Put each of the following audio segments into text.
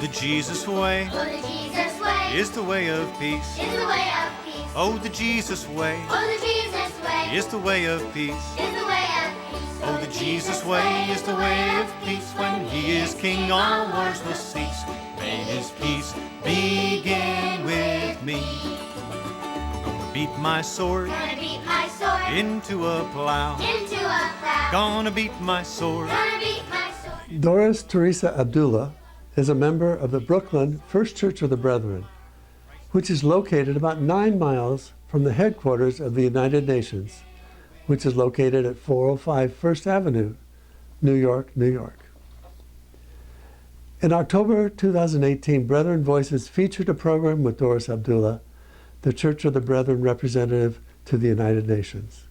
the Jesus way. Oh, the Jesus way Is the way of peace. is the way of peace. Oh, the Jesus way. Oh, the Jesus way Is the way of peace. is the way of peace. Oh, the Jesus way is the way of peace. When he is king, all wars will cease. May his peace begin with me. Gonna beat my sword Gonna beat my sword into a plow. into a cloud. Gonna beat my sword. Gonna beat my sword. Doris Abdullah is a member of the Brooklyn First Church of the Brethren, which is located about 9 miles from the headquarters of the United Nations, which is located at 405 First Avenue, New York, New York. In October 2018, Brethren Voices featured a program with Doris Abdullah, the Church of the Brethren representative to the United Nations.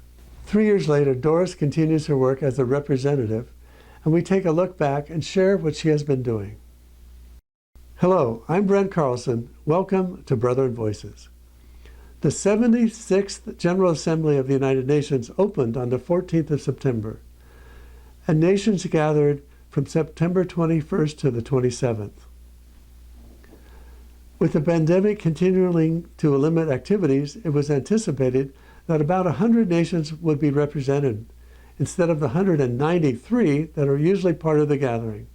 3 years later, Doris continues her work as a representative, and we take a look back and share what she has been doing. Hello, I'm Brent Carlson. Welcome to Brethren Voices. The 76th General Assembly of the United Nations opened on the 14th of September, and nations gathered from September 21st to the 27th. With the pandemic continuing to limit activities, it was anticipated that about 100 nations would be represented, instead of the 193 that are usually part of the gathering.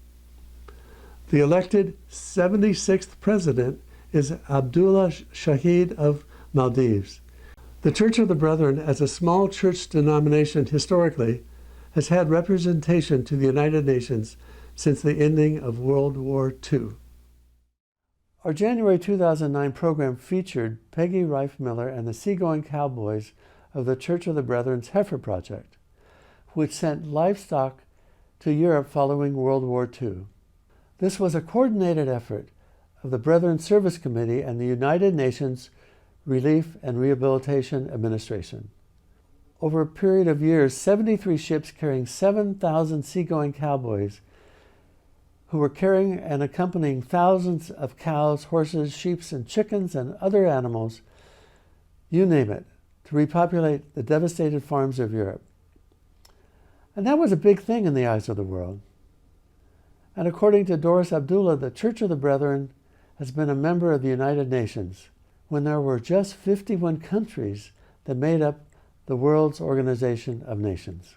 The elected 76th president is Abdullah Shahid of Maldives. The Church of the Brethren, as a small church denomination historically, has had representation to the United Nations since the ending of World War II. Our January 2009 program featured Peggy Rife Miller and the Seagoing Cowboys of the Church of the Brethren's Heifer Project, which sent livestock to Europe following World War II. This was a coordinated effort of the Brethren Service Committee and the United Nations Relief and Rehabilitation Administration. Over a period of years, 73 ships carrying 7,000 seagoing cowboys who were carrying and accompanying thousands of cows, horses, sheep, and chickens and other animals, you name it, to repopulate the devastated farms of Europe. And that was a big thing in the eyes of the world. And according to Doris Abdullah, the Church of the Brethren has been a member of the United Nations when there were just 51 countries that made up the world's Organization of Nations.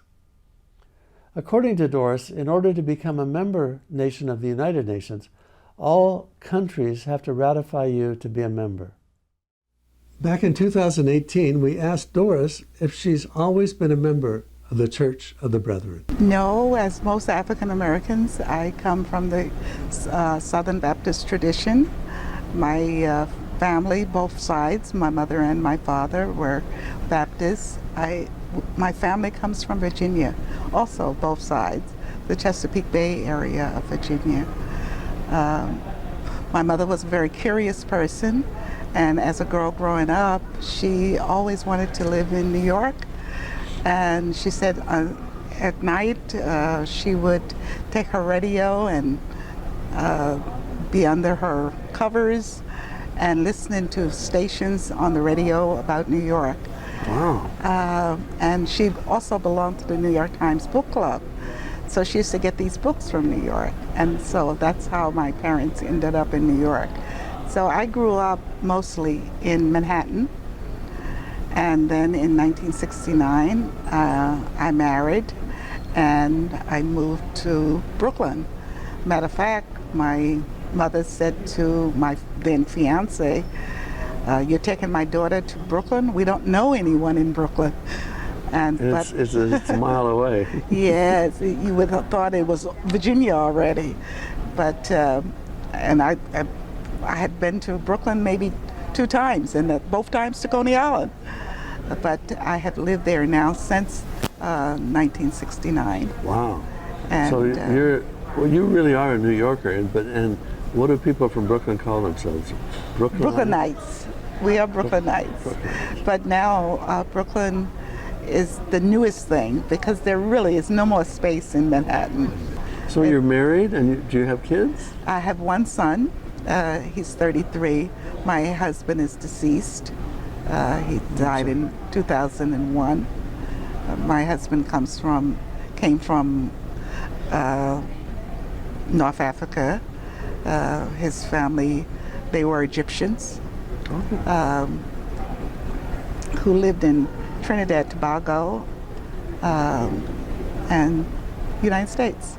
According to Doris, in order to become a member nation of the United Nations, all countries have to ratify you to be a member. Back in 2018, we asked Doris if she's always been a member of the Church of the Brethren. No, as most African Americans, I come from the Southern Baptist tradition. My family, both sides, my mother and my father, were Baptists. My family comes from Virginia, also both sides, the Chesapeake Bay area of Virginia. My mother was a very curious person, and as a girl growing up, she always wanted to live in New York. And she said at night she would take her radio and be under her covers and listening to stations on the radio about New York. Wow. And she also belonged to the New York Times Book Club. So she used to get these books from New York. And so that's how my parents ended up in New York. So I grew up mostly in Manhattan. And then in 1969, I married and I moved to Brooklyn. Matter of fact, my mother said to my then fiance, "You're taking my daughter to Brooklyn? We don't know anyone in Brooklyn." And It's a mile away. yes, you would have thought it was Virginia already. But, and I had been to Brooklyn maybe 2 times, and both times to Coney Island. But I have lived there now since 1969. Wow. And, so you really are a New Yorker, and what do people from Brooklyn call themselves? Brooklynites. We are Brooklynites. But now Brooklyn is the newest thing because there really is no more space in Manhattan. So you're married, and do you have kids? I have one son. He's 33. My husband is deceased. He died in 2001. My husband came from North Africa, His family, they were Egyptians who lived in Trinidad, Tobago, and United States.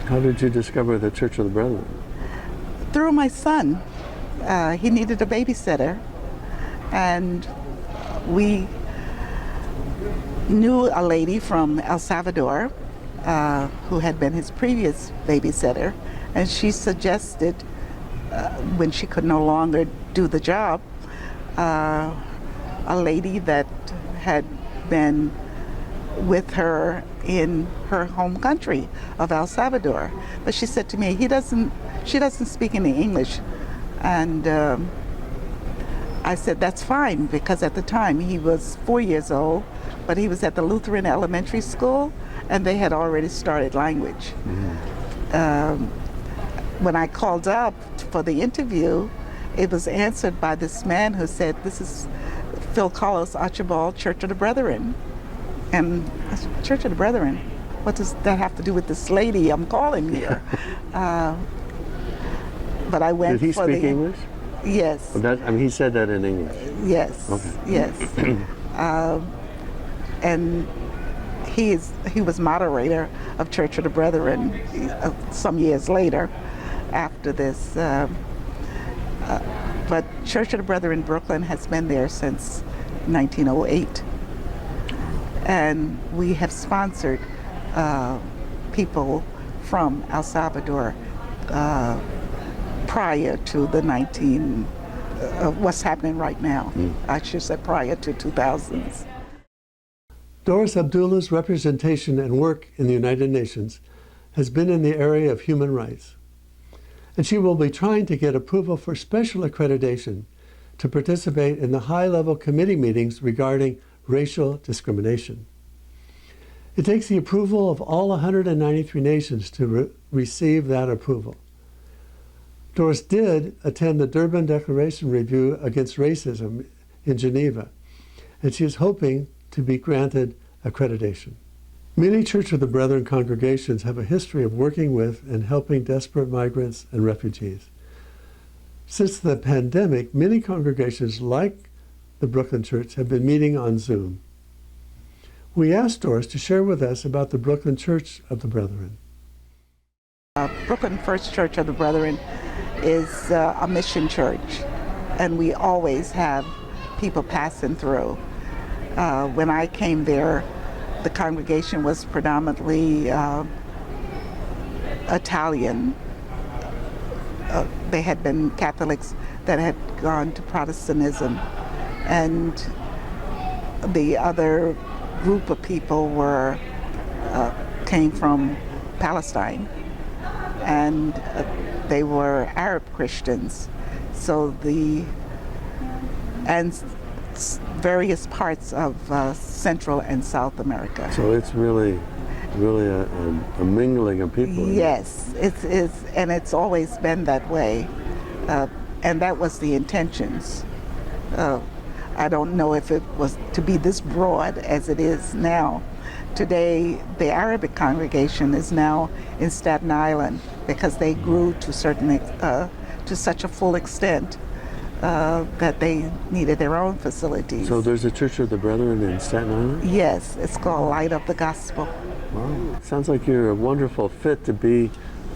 How did you discover the Church of the Brethren? Through my son. He needed a babysitter, and we knew a lady from El Salvador who had been his previous babysitter, and she suggested, when she could no longer do the job, a lady that had been with her in her home country of El Salvador. But she said to me, she doesn't speak any English. And I said, that's fine, because at the time he was 4 years old, but he was at the Lutheran elementary school, and they had already started language. When I called up for the interview, it was answered by this man who said, this is Phil Collis Archibald, Church of the Brethren. And I said, Church of the Brethren? What does that have to do with this lady I'm calling here? But I went Did he for speak the English? Yes. I mean, he said that in English. Yes. Okay. Yes. And he was moderator of Church of the Brethren some years later after this. But Church of the Brethren Brooklyn has been there since 1908. And we have sponsored people from El Salvador prior to the what's happening right now. I should say prior to 2000s. Doris Abdullah's representation and work in the United Nations has been in the area of human rights. And she will be trying to get approval for special accreditation to participate in the high-level committee meetings regarding racial discrimination. It takes the approval of all 193 nations to receive that approval. Doris did attend the Durban Declaration Review Against Racism in Geneva, and she is hoping to be granted accreditation. Many Church of the Brethren congregations have a history of working with and helping desperate migrants and refugees. Since the pandemic, many congregations like the Brooklyn Church have been meeting on Zoom. We asked Doris to share with us about the Brooklyn Church of the Brethren. Brooklyn First Church of the Brethren is a mission church, and we always have people passing through. When I came there, the congregation was predominantly Italian. They had been Catholics that had gone to Protestantism, and the other group of people came from Palestine, and they were Arab Christians. So and various parts of Central and South America. So it's really a mingling of people. Yes, and it's always been that way, and that was the intentions. I don't know if it was to be this broad as it is now. Today, the Arabic congregation is now in Staten Island because they grew to such a full extent that they needed their own facilities. So there's a Church of the Brethren in Staten Island? Yes, it's called Light of the Gospel. Wow. Sounds like you're a wonderful fit to be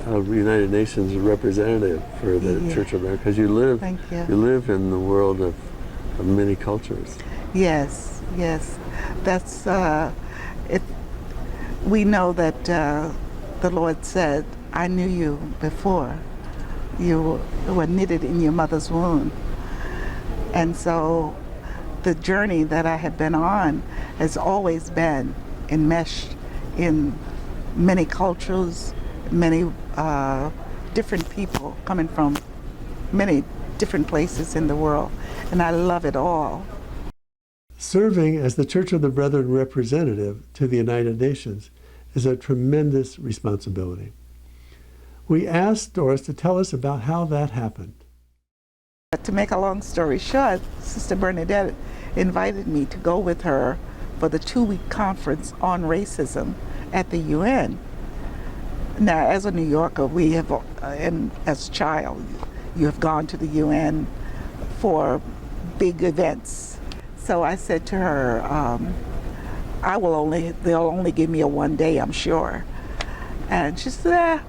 a United Nations representative for the Church of the Brethren, because you live in the world of many cultures. Yes, yes. That's it. We know that the Lord said, I knew you before you were knitted in your mother's womb. And so the journey that I have been on has always been enmeshed in many cultures, many different people coming from many different places in the world, and I love it all. Serving as the Church of the Brethren representative to the United Nations is a tremendous responsibility. We asked Doris to tell us about how that happened. To make a long story short, Sister Bernadette invited me to go with her for the 2-week conference on racism at the UN. Now, as a New Yorker, we have, and as a child, you have gone to the UN for big events. So I said to her, they'll only give me a 1 day, I'm sure. And she said,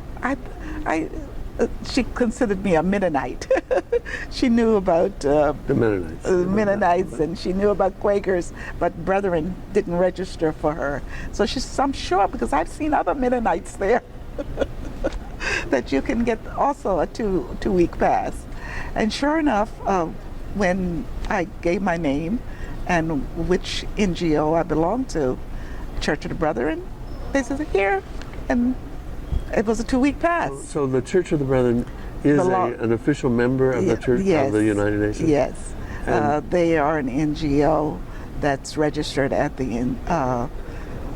she considered me a Mennonite. She knew about The Mennonites. Mennonites, and she knew about Quakers, but Brethren didn't register for her. So she said, I'm sure, because I've seen other Mennonites there, that you can get also a two-week pass. And sure enough, when I gave my name and which NGO I belonged to, Church of the Brethren, they said, here, and it was a 2-week pass. So the Church of the Brethren is an official member of the Church of the United Nations? Yes. They are an NGO that's registered at the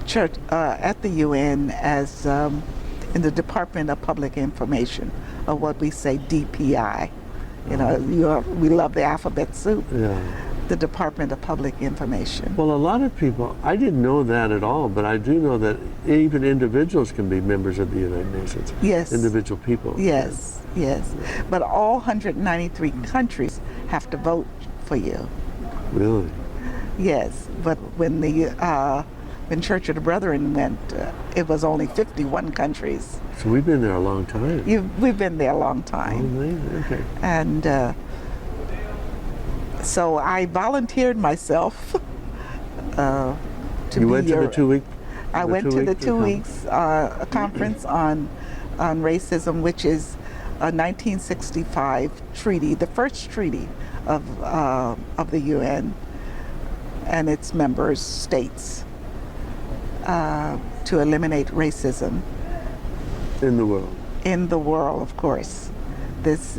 church at the UN as in the Department of Public Information, or what we say DPI. You know, we love the alphabet soup. Yeah. The Department of Public Information. Well, a lot of people, I didn't know that at all, but I do know that even individuals can be members of the United Nations. Yes. Individual people. Yes, yes. But all 193 countries have to vote for you. Really? Yes, but when Church of the Brethren went, it was only 51 countries. So we've been there a long time. We've been there a long time. Oh, amazing. Okay. And so I volunteered myself to You went to the 2-week? I went to the 2 weeks a conference on racism, which is a 1965 treaty, the first treaty of the UN and its member states to eliminate racism In the world. in the world. Of course, this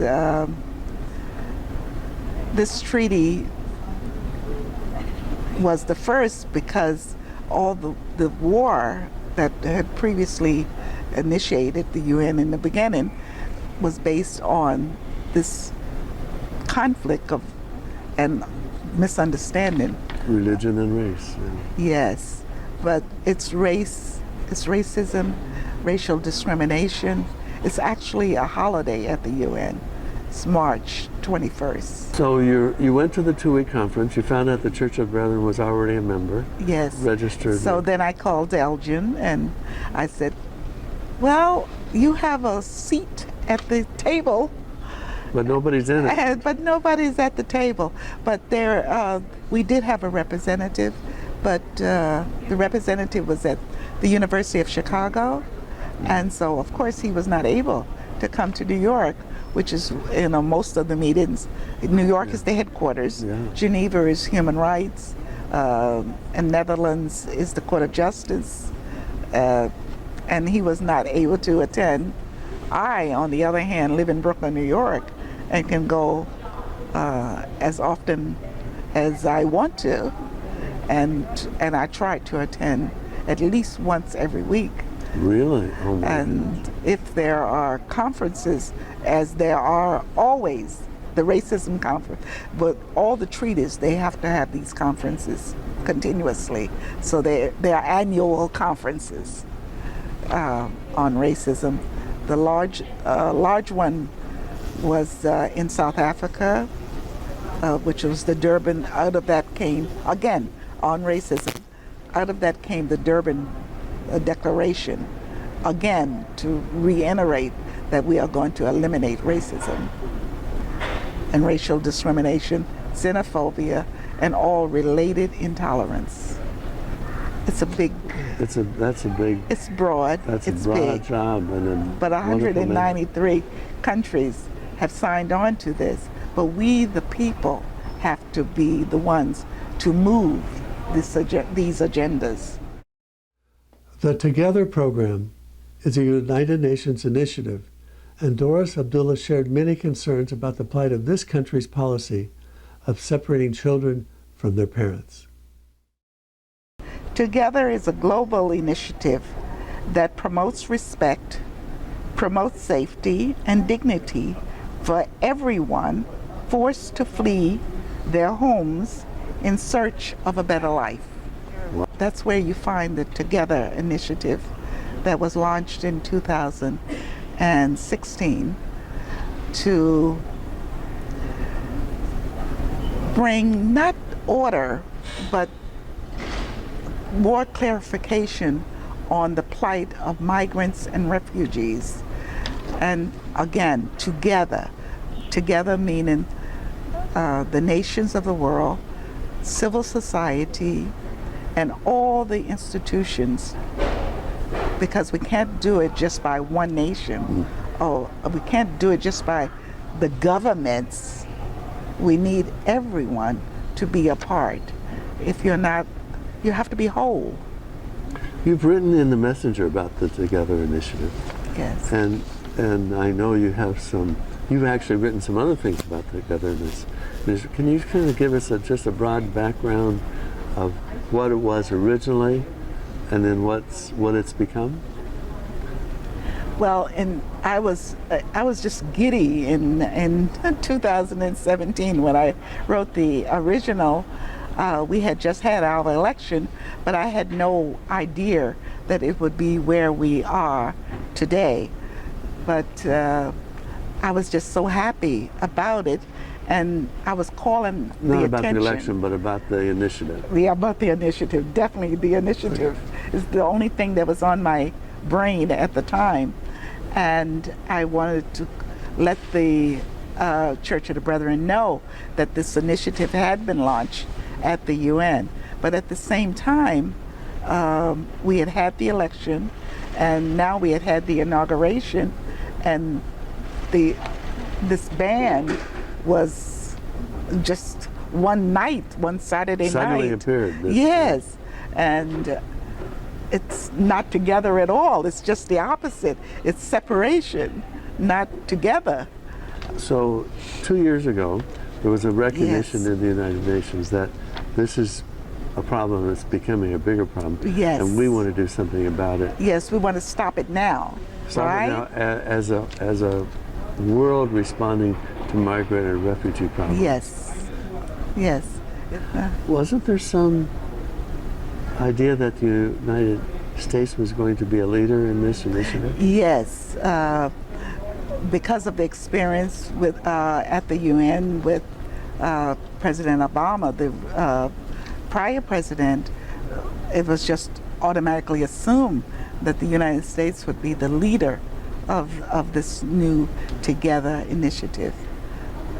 treaty was the first because all the war that had previously initiated the UN in the beginning was based on this conflict and misunderstanding. Religion and race. Yeah. Yes, but it's racism, racial discrimination. It's actually a holiday at the UN. It's March 21st. So you went to the 2-week conference. You found out the Church of Brethren was already a member. Yes. Registered. So then I called Elgin and I said, well, you have a seat at the table. But nobody's in it. But nobody's at the table. But we did have a representative, but the representative was at the University of Chicago. And so, of course, he was not able to come to New York, which is, most of the meetings. New York is the headquarters. Yeah. Geneva is human rights. And Netherlands is the Court of Justice. And he was not able to attend. I, on the other hand, live in Brooklyn, New York, and can go as often as I want to. And I try to attend at least once every week. Really? Oh my And goodness. if there are conferences, as there are always, the racism conference, but all the treaties, they have to have these conferences continuously. So they are annual conferences on racism. The large one was in South Africa, which was the Durban. Out of that came, again, on racism, out of that came the Durban Declaration, again, to reiterate that we are going to eliminate racism and racial discrimination, xenophobia, and all related intolerance. It's a big. That's a big. It's broad. That's it's a broad big. job, and But 193 countries have signed on to this. But we, the people, have to be the ones to move these agendas. The Together program is a United Nations initiative, and Doris Abdullah shared many concerns about the plight of this country's policy of separating children from their parents. Together is a global initiative that promotes respect, promotes safety and dignity for everyone forced to flee their homes in search of a better life. That's where you find the Together initiative. that was launched in 2016 to bring not order, but more clarification on the plight of migrants and refugees. And again, together meaning the nations of the world, civil society, and all the institutions, because we can't do it just by one nation. Oh, we can't do it just by the governments. We need everyone to be a part. If you're not, you have to be whole. You've written in The Messenger about the Together Initiative. Yes. And I know you have you've actually written some other things about togetherness. Can you kind of give us just a broad background of what it was originally and then what it's become? Well, I was just giddy in 2017 when I wrote the original. We had just had our election, but I had no idea that it would be where we are today. But I was just so happy about it, and I was calling the Not attention. about the election, but about the initiative. Yeah, about the initiative. Definitely the initiative is the only thing that was on my brain at the time. And I wanted to let the Church of the Brethren know that this initiative had been launched at the UN. But at the same time, we had had the election, and now we had had the inauguration, and this ban was just one night, one Saturday Suddenly night. appeared. Yes, and it's not together at all. It's just the opposite. It's separation, not together. So 2 years ago, there was a recognition Yes. in the United Nations that this is a problem that's becoming a bigger problem. Yes. And we want to do something about it. Yes, we want to stop it now, Stop right? it now as a world responding to migrant and refugee problems. Yes, yes. Wasn't there some idea that the United States was going to be a leader in this initiative? Yes, because of the experience with at the UN with President Obama, the prior president, it was just automatically assumed that the United States would be the leader of this new Together initiative.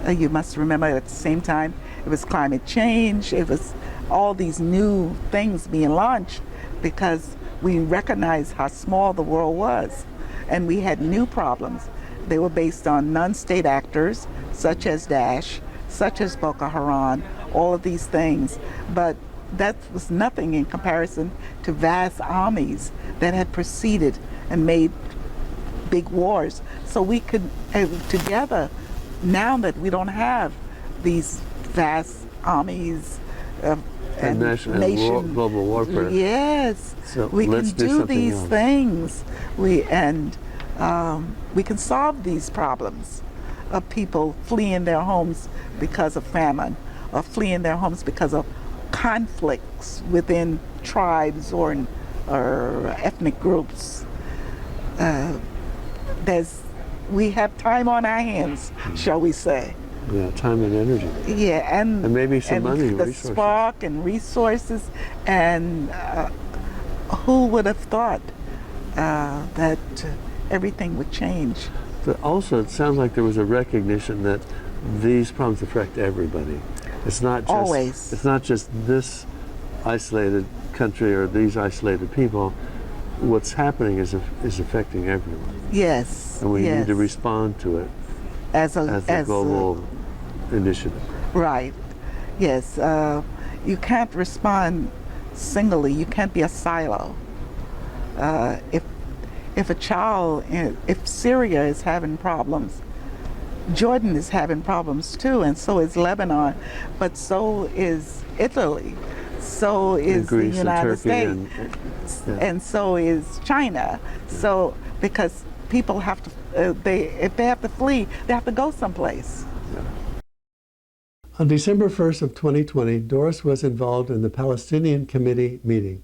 You must remember at the same time it was climate change, it was all these new things being launched because we recognized how small the world was, and we had new problems. They were based on non-state actors such as Daesh, such as Boko Haram, all of these things, but that was nothing in comparison to vast armies that had preceded and made big wars. So we could together, now that we don't have these vast armies And global warfare. Yes, So we let's can do do something these else. things. We can solve these problems of people fleeing their homes because of famine, or fleeing their homes because of conflicts within tribes or ethnic groups. We have time on our hands, shall we say? Yeah, time and energy. Yeah, and maybe some money and the resources. spark and resources, and who would have thought that everything would change? But also, it sounds like there was a recognition that these problems affect everybody. It's not just Always. It's not just this isolated country or these isolated people. What's happening is affecting everyone, Yes, and we yes. need to respond to it as as a global initiative. Right. Yes. You can't respond singly. You can't be a silo. If a child, if Syria is having problems, Jordan is having problems too, and so is Lebanon, but so is Italy, so is the Greece and United Turkey States, yeah. and so is China. So because people have to, if they have to flee, they have to go someplace. On December 1st of 2020, Doris was involved in the Palestinian Committee meeting.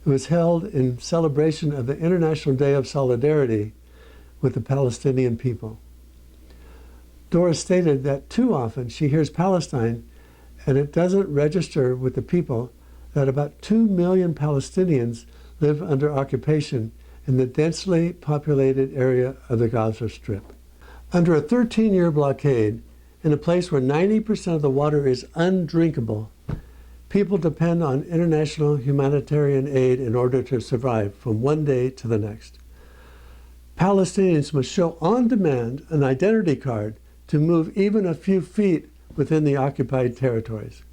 It It was held in celebration of the International Day of Solidarity with the Palestinian people. Doris stated that too often she hears Palestine and it doesn't register with the people that about 2 million Palestinians live under occupation in the densely populated area of the Gaza Strip. Under a 13-year blockade, in a place where 90% of the water is undrinkable, people depend on international humanitarian aid in order to survive from one day to the next. Palestinians must show on demand an identity card to move even a few feet within the occupied territories.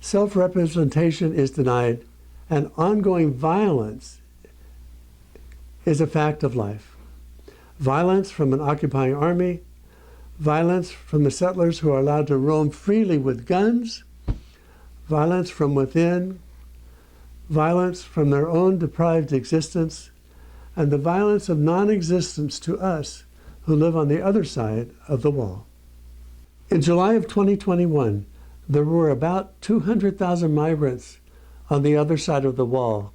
Self-representation is denied, and ongoing violence is a fact of life. Violence from an occupying army, violence from the settlers who are allowed to roam freely with guns, violence from within, violence from their own deprived existence, and the violence of non-existence to us who live on the other side of the wall. In July of 2021, there were about 200,000 migrants on the other side of the wall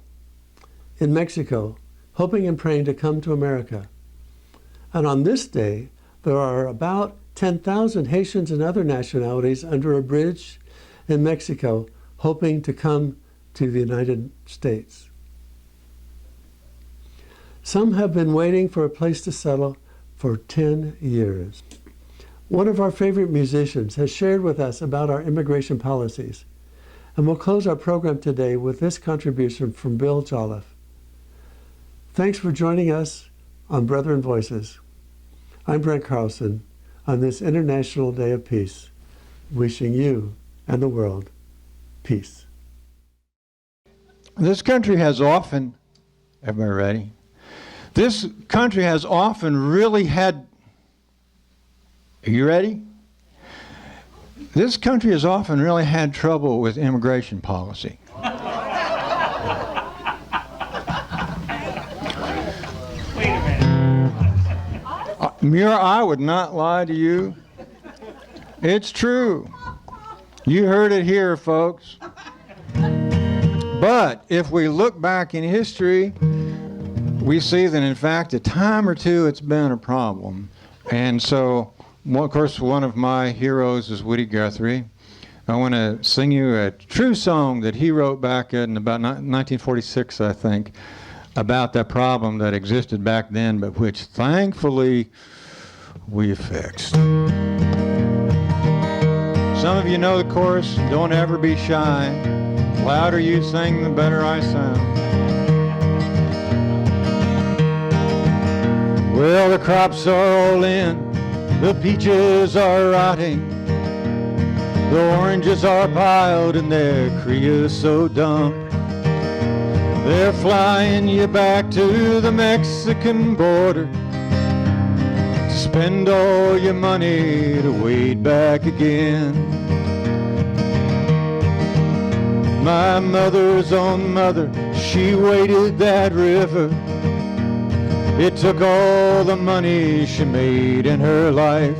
in Mexico, hoping and praying to come to America. And on this day, there are about 10,000 Haitians and other nationalities under a bridge in Mexico, hoping to come to the United States. Some have been waiting for a place to settle for 10 years. One of our favorite musicians has shared with us about our immigration policies, and we'll close our program today with this contribution from Bill Jolliffe. Thanks for joining us on Brethren Voices. I'm Brent Carlson on this International Day of Peace, wishing you and the world peace. This country has often, everybody ready? This country has often really had, are you ready? This country has often really had trouble with immigration policy. Muir, I would not lie to you. It's true. You heard it here, folks. But if we look back in history, we see that in fact a time or two it's been a problem. And so, well, of course, one of my heroes is Woody Guthrie. I want to sing you a true song that he wrote back in about 1946, I think, about that problem that existed back then, but which thankfully we fixed. Some of you know the chorus, don't ever be shy. The louder you sing, the better I sound. Well, the crops are all in, the peaches are rotting, the oranges are piled in their creosote dump. They're flying you back to the Mexican border to spend all your money to wade back again. My mother's own mother, she waded that river. It took all the money she made in her life.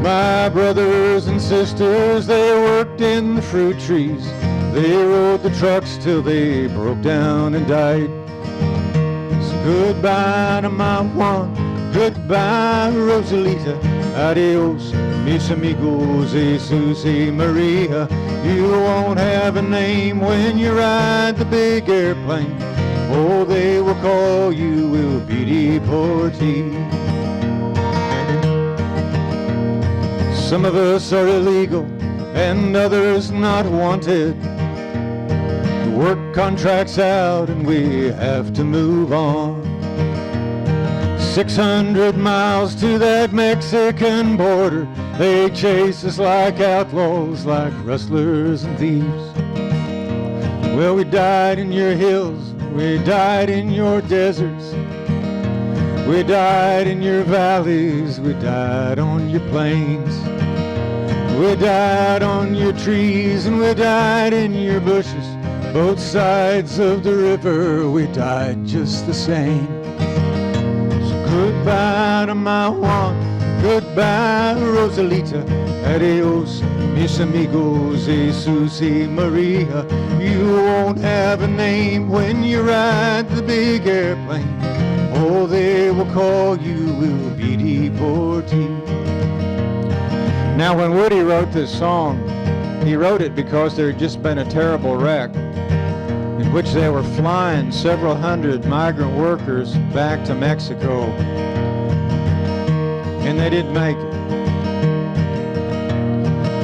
My brothers and sisters, they worked in the fruit trees. They rode the trucks till they broke down and died. So goodbye to my Juan, goodbye Rosalita, adios mis amigos, Jesus y Maria. You won't have a name when you ride the big airplane. Oh, they will call you will be deportee. Some of us are illegal and others not wanted. The work contract's out and we have to move on. 600 miles to that Mexican border. They chase us like outlaws, like rustlers and thieves. Well, we died in your hills, we died in your deserts, we died in your valleys, we died on your plains. We died on your trees and we died in your bushes. Both sides of the river, we died just the same. So goodbye to my Juan, Goodbye, Rosalita. Adios, mis amigos, Jesus y Maria. You won't have a name when you ride the big airplane. All they will call you will be deportee. Now, when Woody wrote this song, he wrote it because there had just been a terrible wreck in which they were flying several hundred migrant workers back to Mexico, and they didn't make it.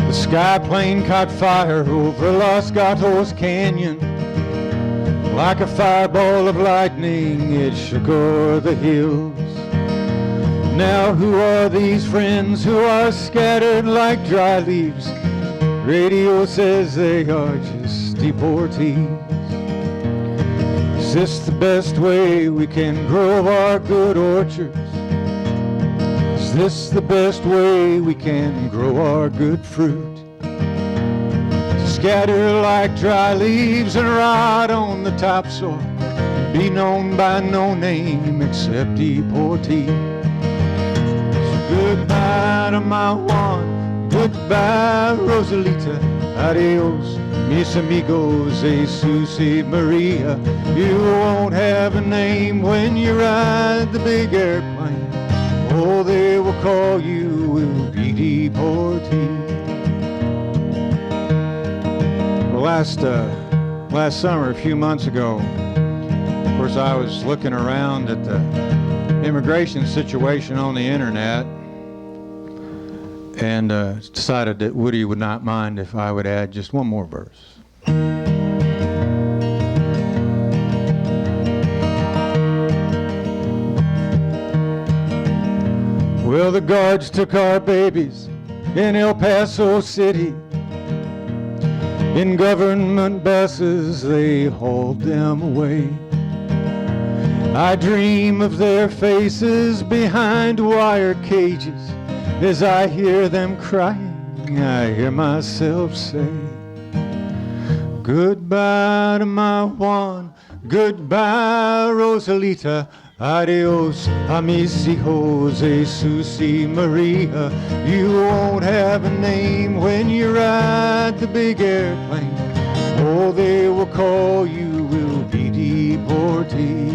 The sky plane caught fire over Los Gatos Canyon. Like a fireball of lightning, it shook o'er the hills. Now who are these friends who are scattered like dry leaves? Radio says they are just deportees. Is this the best way we can grow our good orchards? Is this the best way we can grow our good fruit? Scatter like dry leaves and rot on the topsoil, and be known by no name except deportee. So goodbye to my Juan, goodbye Rosalita, adios mis amigos, Jesus y Maria. You won't have a name when you ride the big airplane. All they will call you will be deportee. Last summer, a few months ago, of course, I was looking around at the immigration situation on the internet and decided that Woody would not mind if I would add just one more verse. Well, the guards took our babies in El Paso City. In government buses they hauled them away. I dream of their faces behind wire cages. As I hear them crying, I hear myself say, goodbye to my Juan, goodbye Rosalita, adios a mis hijos, Jesus y Maria. You won't have a name when you ride the big airplane. All they will call you will be deportee.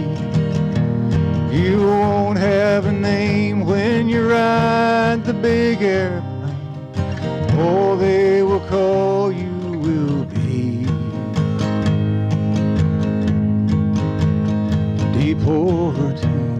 You won't have a name when you ride the big airplane. All they will call you will be deportee.